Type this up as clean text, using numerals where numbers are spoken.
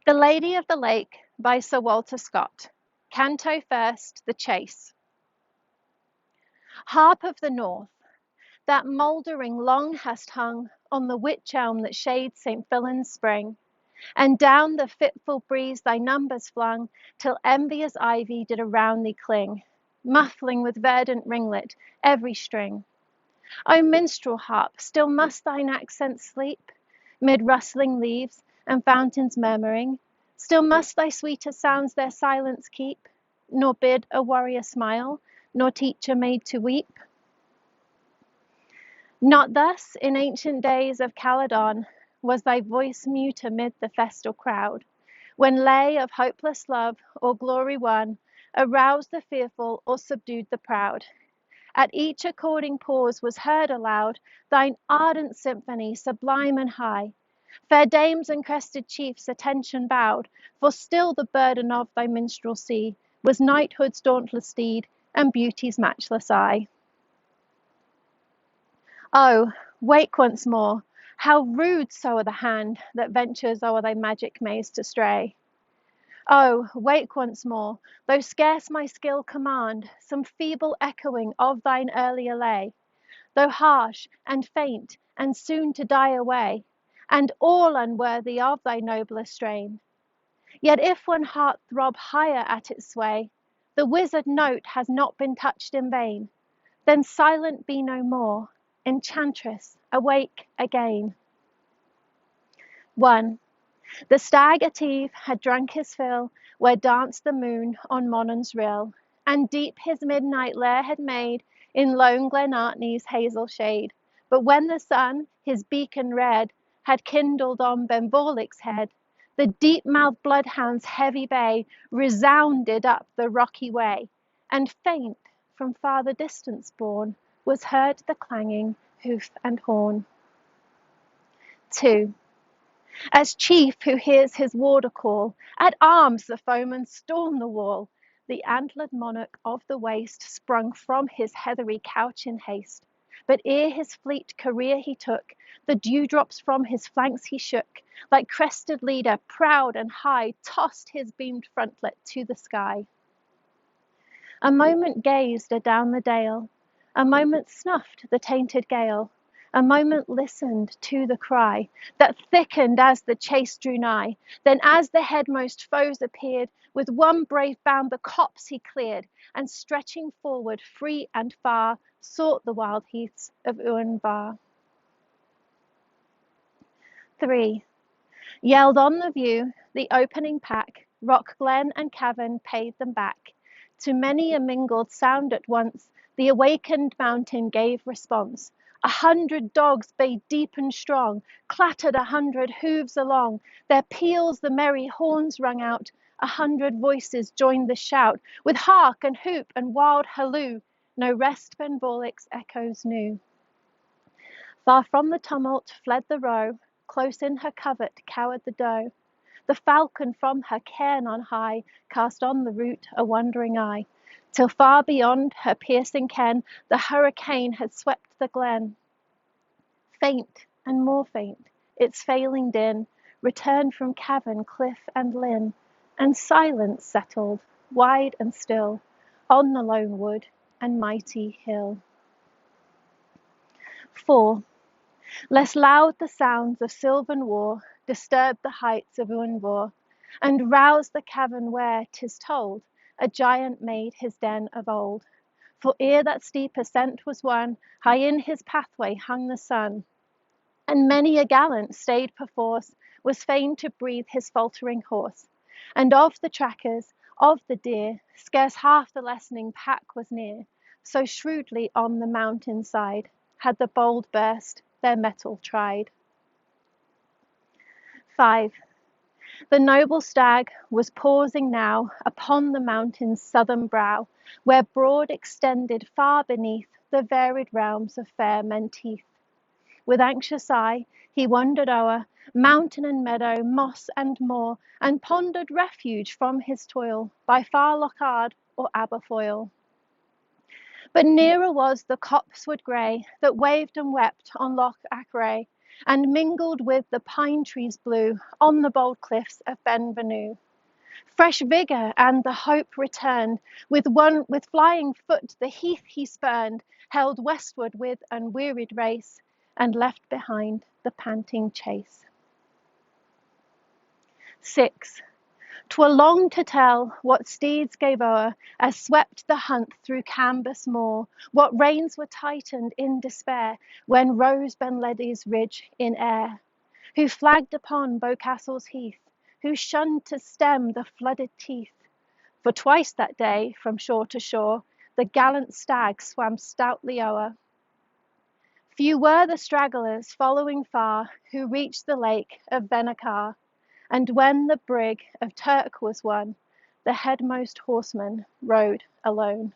The Lady of the Lake by Sir Walter Scott. Canto first, The Chase. Harp of the North, that mouldering long hast hung on the wych elm that shades St. Fillan's spring, and down the fitful breeze thy numbers flung, till envious ivy did around thee cling, muffling with verdant ringlet every string. O minstrel harp, still must thine accents sleep, mid rustling leaves and fountains murmuring? Still must thy sweeter sounds their silence keep, nor bid a warrior smile, nor teach a maid to weep? Not thus, in ancient days of Caledon, was thy voice mute amid the festal crowd, when lay of hopeless love, or glory won, aroused the fearful or subdued the proud. At each according pause was heard aloud thine ardent symphony, sublime and high. Fair dames and crested chiefs attention bowed, for still the burden of thy minstrelsy was knighthood's dauntless steed and beauty's matchless eye. Oh, wake once more! How rude soe'er the hand that ventures o'er thy magic maze to stray! Oh, wake once more, though scarce my skill command some feeble echoing of thine earlier lay, though harsh and faint and soon to die away, and all unworthy of thy nobler strain. Yet if one heart throb higher at its sway, the wizard note has not been touched in vain. Then silent be no more, enchantress, awake again. 1. The stag at eve had drunk his fill, where danced the moon on Monon's rill, and deep his midnight lair had made in lone Glenartney's hazel shade. But when the sun, his beacon red, had kindled on Benvolic's head, the deep-mouthed bloodhound's heavy bay resounded up the rocky way, and faint, from farther distance borne, was heard the clanging hoof and horn. 2. As chief who hears his warder call, at arms the foemen storm the wall, the antlered monarch of the waste sprung from his heathery couch in haste. But ere his fleet career he took, the dewdrops from his flanks he shook, like crested leader, proud and high, tossed his beamed frontlet to the sky. A moment gazed adown the dale, a moment snuffed the tainted gale, a moment listened to the cry that thickened as the chase drew nigh. Then as the headmost foes appeared, with one brave bound the copse he cleared, and stretching forward free and far, sought the wild heaths of Uan-Var. 3. Yelled on the view, the opening pack, rock glen and cavern paid them back. To many a mingled sound at once, the awakened mountain gave response. 100 dogs bayed deep and strong, clattered 100 hooves along, their peals the merry horns rung out, 100 voices joined the shout, with hark and hoop and wild halloo, no rest Benvolic's echoes knew. Far from the tumult fled the roe, close in her covert cowered the doe. The falcon from her cairn on high cast on the route a wondering eye, till far beyond her piercing ken the hurricane had swept the glen. Faint and more faint, its failing din returned from cavern, cliff and linn, and silence settled, wide and still, on the lone wood and mighty hill. 4. Less loud the sounds of sylvan war disturbed the heights of Uan-Var, and roused the cavern where, 'tis told, a giant made his den of old. For ere that steep ascent was won, high in his pathway hung the sun, and many a gallant, stayed perforce, was fain to breathe his faltering horse. And of the trackers, of the deer, scarce half the lessening pack was near, so shrewdly on the mountain side had the bold burst their mettle tried. 5. The noble stag was pausing now upon the mountain's southern brow, where broad extended far beneath the varied realms of fair Menteith. With anxious eye he wandered o'er mountain and meadow, moss and moor, and pondered refuge from his toil by far Lochard or Aberfoyle. But nearer was the copsewood grey that waved and wept on Loch Achray, and mingled with the pine trees blue on the bold cliffs of Benvenue. Fresh vigour and the hope returned. With flying foot the heath he spurned, held westward with unwearied race, and left behind the panting chase. 6. 'Twere long to tell what steeds gave o'er as swept the hunt through Cambus moor, what reins were tightened in despair when rose Benledi's ridge in air, who flagged upon Boscastle's heath, who shunned to stem the flooded teeth. For twice that day, from shore to shore, the gallant stag swam stoutly o'er. Few were the stragglers following far, who reached the lake of Venacar, and when the brig of Turk was won, the headmost horseman rode alone.